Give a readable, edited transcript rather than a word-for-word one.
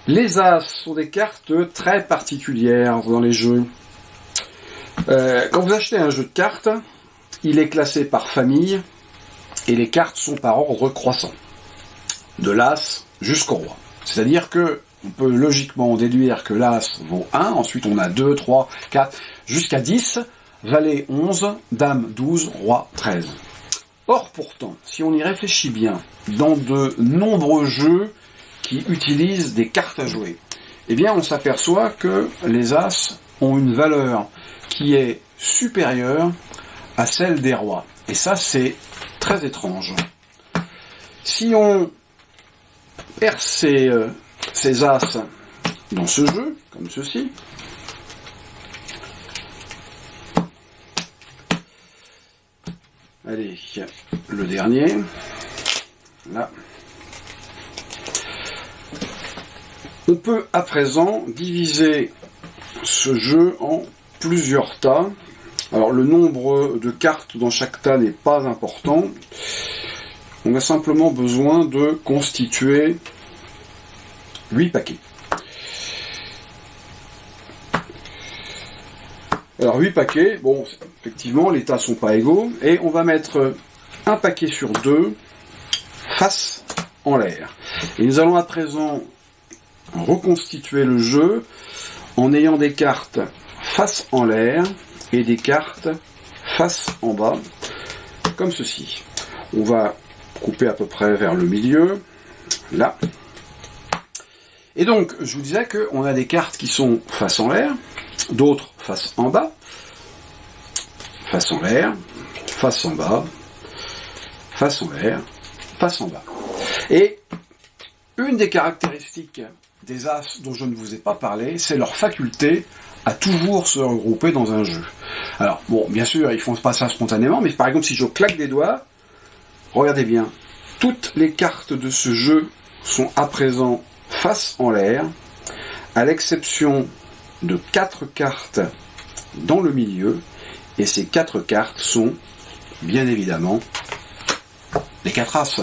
Les As sont des cartes très particulières dans les jeux. Quand vous achetez un jeu de cartes, il est classé par famille et les cartes sont par ordre croissant, de l'As jusqu'au Roi. C'est-à-dire que on peut logiquement déduire que l'As vaut 1, ensuite on a 2, 3, 4, jusqu'à 10, Valet 11, Dame 12, Roi 13. Or pourtant, si on y réfléchit bien, dans de nombreux jeux qui utilisent des cartes à jouer, eh bien on s'aperçoit que les As ont une valeur qui est supérieure à celle des rois. Et ça, c'est très étrange. Si on perce ces As dans ce jeu, comme ceci, allez, le dernier, là, on peut à présent diviser ce jeu en plusieurs tas. Alors le nombre de cartes dans chaque tas n'est pas important. On a simplement besoin de constituer 8 paquets. Alors 8 paquets, bon, effectivement les tas sont pas égaux, et on va mettre un paquet sur 2 face en l'air. Et nous allons à présent reconstituer le jeu en ayant des cartes face en l'air et des cartes face en bas, comme ceci. On va couper à peu près vers le milieu, là. Et donc, je vous disais qu'on a des cartes qui sont face en l'air, d'autres face en bas, face en l'air, face en bas, face en l'air, face en bas. Et une des caractéristiques des As dont je ne vous ai pas parlé, c'est leur faculté à toujours se regrouper dans un jeu. Alors, bon, bien sûr, ils font pas ça spontanément, mais par exemple, si je claque des doigts, regardez bien, toutes les cartes de ce jeu sont à présent face en l'air, à l'exception de 4 cartes dans le milieu, et ces 4 cartes sont, bien évidemment, les 4 As.